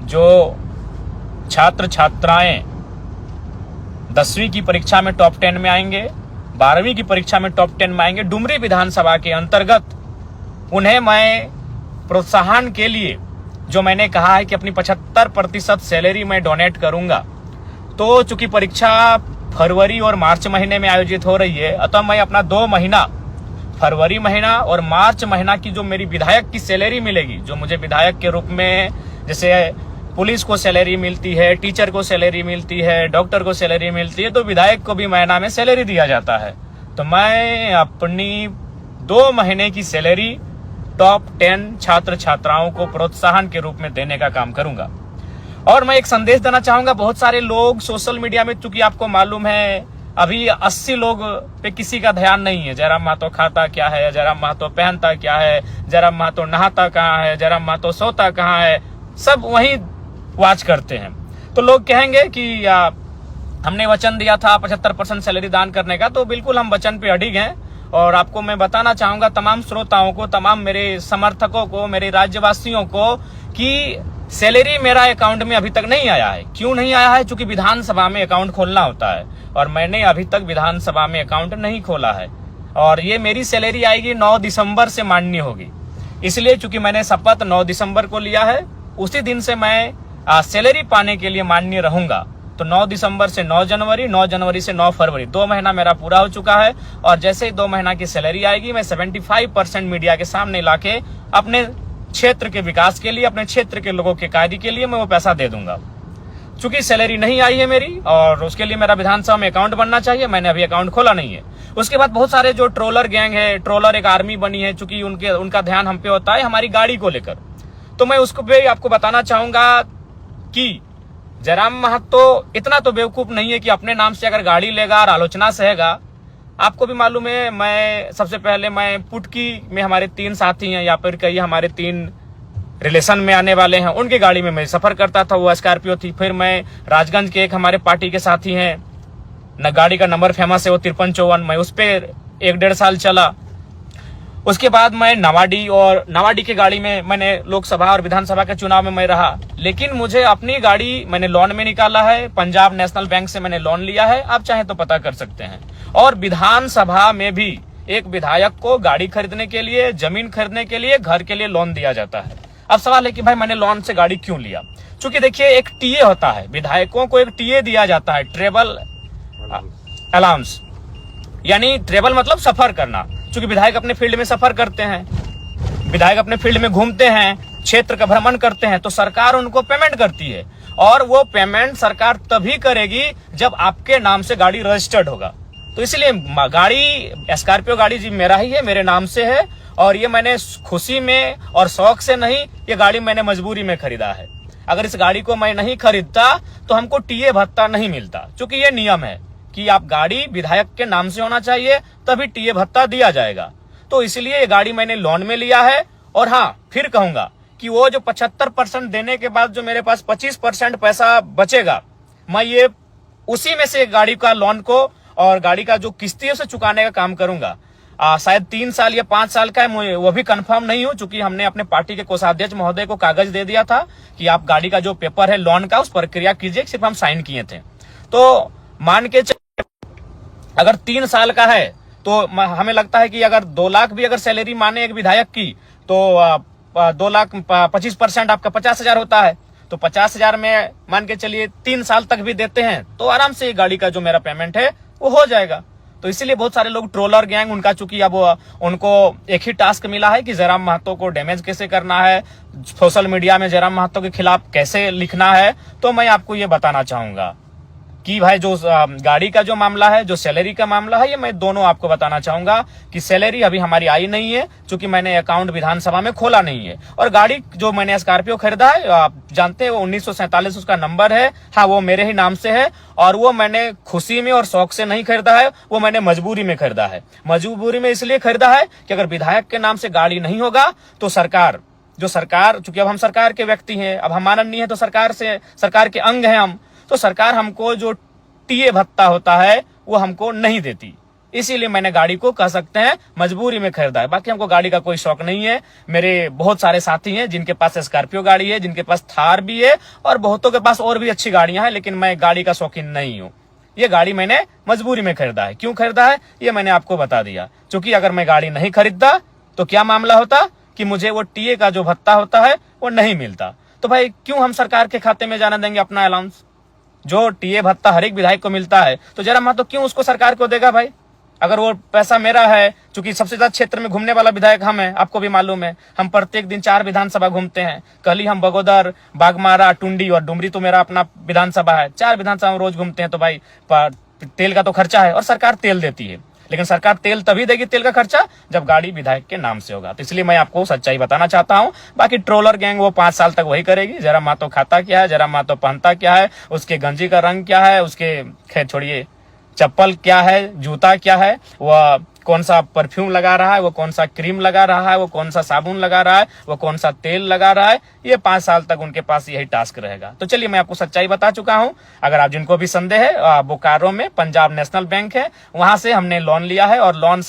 जो छात्र छात्राएं 10वीं की परीक्षा में टॉप 10 में आएंगे, 12वीं की परीक्षा में टॉप 10 में आएंगे, डुमरी विधानसभा के अंतर्गत उन्हें मैं प्रोत्साहन के लिए जो मैंने कहा है कि अपनी 75% सैलरी मैं डोनेट करूंगा। तो चूंकि परीक्षा फरवरी और मार्च महीने में आयोजित हो रही है, अतः मैं अपना 2 महीना, फरवरी महीना और मार्च महीना की जो मेरी विधायक की सैलरी मिलेगी, जो मुझे विधायक के रूप में जैसे पुलिस को सैलरी मिलती है, टीचर को सैलरी मिलती है, डॉक्टर को सैलरी मिलती है, तो विधायक को भी महीना में सैलरी दिया जाता है। तो मैं अपनी 2 महीने की सैलरी टॉप 10 छात्र छात्राओं को प्रोत्साहन के रूप में देने का काम करूंगा। और मैं एक संदेश देना चाहूंगा, बहुत सारे लोग सोशल मीडिया में, चूंकि आपको मालूम है अभी 80 लोग पे किसी का ध्यान नहीं है। जयराम महतो खाता क्या है, जयराम महतो पहनता क्या है, जयराम महतो नहाता कहाँ है, जयराम महतो सोता कहाँ है, सब वही वॉच करते हैं। तो लोग कहेंगे कि हमने वचन दिया था 75% सैलरी दान करने का, तो बिल्कुल हम वचन पे अडिग हैं। और आपको मैं बताना चाहूंगा तमाम श्रोताओं को, तमाम मेरे समर्थकों को, मेरे राज्यवासियों को, कि सैलरी मेरा अकाउंट में अभी तक नहीं आया है। क्यों नहीं आया है? क्योंकि विधानसभा में अकाउंट खोलना होता है और मैंने अभी तक विधानसभा में अकाउंट नहीं खोला है। और ये मेरी सैलरी आएगी 9 दिसंबर से मान्य होगी, इसलिए चूंकि मैंने शपथ 9 दिसंबर को लिया है, उसी दिन से मैं सैलरी पाने के लिए मान्य रहूंगा। तो 9 दिसंबर से 9 जनवरी, 9 जनवरी से 9 फरवरी, 2 महीना मेरा पूरा हो चुका है। और जैसे ही 2 महीना की सैलरी आएगी, मैं 75% मीडिया के सामने लाके अपने क्षेत्र के विकास के लिए, अपने क्षेत्र के लोगों के कार्य के लिए मैं वो पैसा दे दूंगा। चूंकि सैलरी नहीं आई है मेरी, और उसके लिए मेरा विधानसभा में अकाउंट बनना चाहिए, मैंने अभी अकाउंट खोला नहीं है। उसके बाद बहुत सारे जो ट्रोलर गैंग है, ट्रोलर एक आर्मी बनी है, चूंकि उनका ध्यान हम पे होता है हमारी गाड़ी को लेकर। तो मैं उसको भी आपको बताना चाहूंगा कि जयराम महतो इतना तो बेवकूफ नहीं है कि अपने नाम से अगर गाड़ी लेगा और आलोचना सहेगा। आपको भी मालूम है, मैं सबसे पहले मैं पुटकी में हमारे 3 साथी हैं, या फिर कहिए हमारे 3 रिलेशन में आने वाले हैं, उनकी गाड़ी में मैं सफर करता था, वो स्कॉर्पियो थी। फिर मैं राजगंज के एक हमारे पार्टी के साथी हैं, न गाड़ी का नंबर फेमस है, वो 5354, मैं उस पर 1-1.5 साल चला। उसके बाद मैं नवाडी की गाड़ी में मैंने लोकसभा और विधानसभा के चुनाव में मैं रहा। लेकिन मुझे अपनी गाड़ी मैंने लोन में निकाला है, पंजाब नेशनल बैंक से मैंने लोन लिया है, आप चाहे तो पता कर सकते हैं। और विधानसभा में भी एक विधायक को गाड़ी खरीदने के लिए, जमीन खरीदने के लिए, घर के लिए लोन दिया जाता है। अब सवाल है कि भाई मैंने लोन से गाड़ी क्यों लिया? चूंकि देखिए एक टीए होता है, विधायकों को एक टीए दिया जाता है, ट्रेवल अलाउंस, यानी ट्रेवल मतलब सफर करना। चूंकि विधायक अपने फील्ड में सफर करते हैं, विधायक अपने फील्ड में घूमते हैं, क्षेत्र का भ्रमण करते हैं, तो सरकार उनको पेमेंट करती है। और वो पेमेंट सरकार तभी करेगी जब आपके नाम से गाड़ी रजिस्टर्ड होगा। तो इसलिए गाड़ी, स्कॉर्पियो गाड़ी जी मेरा ही है, मेरे नाम से है। और ये मैंने खुशी में और शौक से नहीं, ये गाड़ी मैंने मजबूरी में खरीदा है। अगर इस गाड़ी को मैं नहीं खरीदता तो हमको टीए भत्ता नहीं मिलता। चूंकि ये नियम है कि आप गाड़ी विधायक के नाम से होना चाहिए, तभी टीए भत्ता दिया जाएगा। तो इसलिए ये गाड़ी मैंने लोन में लिया है। और हाँ, फिर कहूंगा कि वो जो 75% देने के बाद जो मेरे पास 25% पैसा बचेगा, मैं ये उसी में से गाड़ी का लोन को और गाड़ी का जो किस्ती है उसे चुकाने का काम करूंगा। शायद 3 साल या 5 साल का है, वो भी कंफर्म नहीं हूं, चूंकि हमने अपने पार्टी के कोषाध्यक्ष महोदय को कागज दे दिया था कि आप गाड़ी का जो पेपर है लोन का, उस प्रक्रिया कीजिए, सिर्फ हम साइन किए थे। तो मान के अगर 3 साल का है तो हमें लगता है कि अगर 2 लाख भी अगर सैलरी माने एक विधायक की, तो 2 लाख 25% आपका 50,000 होता है। तो 50,000 में मान के चलिए 3 साल तक भी देते हैं तो आराम से गाड़ी का जो मेरा पेमेंट है वो हो जाएगा। तो इसीलिए बहुत सारे लोग ट्रोलर गैंग, उनका चूंकि अब उनको एक ही टास्क मिला है कि जयराम महतो को डैमेज कैसे करना है, सोशल मीडिया में जयराम महतो के खिलाफ कैसे लिखना है। तो मैं आपको ये बताना चाहूंगा कि भाई जो गाड़ी का जो मामला है, जो सैलरी का मामला है, ये मैं दोनों आपको बताना चाहूंगा कि सैलरी अभी हमारी आई नहीं है, क्योंकि मैंने अकाउंट विधानसभा में खोला नहीं है। और गाड़ी जो मैंने स्कॉर्पियो खरीदा है, आप जानते हैं वो 1947 उसका नंबर है, हाँ वो मेरे ही नाम से है। और वो मैंने खुशी में और शौक से नहीं खरीदा है, वो मैंने मजबूरी में खरीदा है। मजबूरी में इसलिए खरीदा है कि अगर विधायक के नाम से गाड़ी नहीं होगा तो सरकार, चूंकि अब हम सरकार के व्यक्ति हैं, अब हम माननीय है, तो सरकार के अंग हैं हम, तो सरकार हमको जो टीए भत्ता होता है वो हमको नहीं देती। इसीलिए मैंने गाड़ी को कह सकते हैं मजबूरी में खरीदा है। बाकी हमको गाड़ी का कोई शौक नहीं है। मेरे बहुत सारे साथी हैं जिनके पास स्कॉर्पियो गाड़ी है, जिनके पास थार भी है और बहुतों के पास और भी अच्छी गाड़ियां हैं, लेकिन मैं गाड़ी का शौकीन नहीं हूं। ये गाड़ी मैंने मजबूरी में खरीदा है। क्यों खरीदा है ये मैंने आपको बता दिया। क्योंकि अगर मैं गाड़ी नहीं खरीदता तो क्या मामला होता कि मुझे वो टीए का जो भत्ता होता है वो नहीं मिलता। तो भाई क्यों हम सरकार के खाते में जाने देंगे अपना अलाउंस? जो टीए भत्ता हर एक विधायक को मिलता है तो जरा महतो क्यों उसको सरकार को देगा भाई? अगर वो पैसा मेरा है, क्योंकि सबसे ज्यादा क्षेत्र में घूमने वाला विधायक हम है, आपको भी मालूम है। हम प्रत्येक दिन 4 विधानसभा घूमते हैं। कल ही हम बगोदर, बागमारा, टुंडी और डुमरी तो मेरा अपना विधानसभा है। 4 विधानसभा में रोज घूमते हैं। तो भाई तेल का तो खर्चा है और सरकार तेल देती है, लेकिन सरकार तेल तभी देगी, तेल का खर्चा, जब गाड़ी विधायक के नाम से होगा। तो इसलिए मैं आपको सच्चाई बताना चाहता हूं। बाकी ट्रोलर गैंग वो 5 साल तक वही करेगी। जरा मातो खाता क्या है, जरा मातो पहनता क्या है, उसके गंजी का रंग क्या है, उसके खैर छोड़िए चप्पल क्या है, जूता क्या है, वह कौन सा परफ्यूम लगा रहा है, वो कौन सा क्रीम लगा रहा है, वो कौन सा साबुन लगा रहा है, वो कौन सा तेल लगा रहा है, ये 5 साल तक उनके पास यही टास्क रहेगा। तो चलिए मैं आपको सच्चाई बता चुका हूं। अगर आप जिनको भी संदेह है, बोकारो में पंजाब नेशनल बैंक है, वहां से हमने लोन लिया है और लोन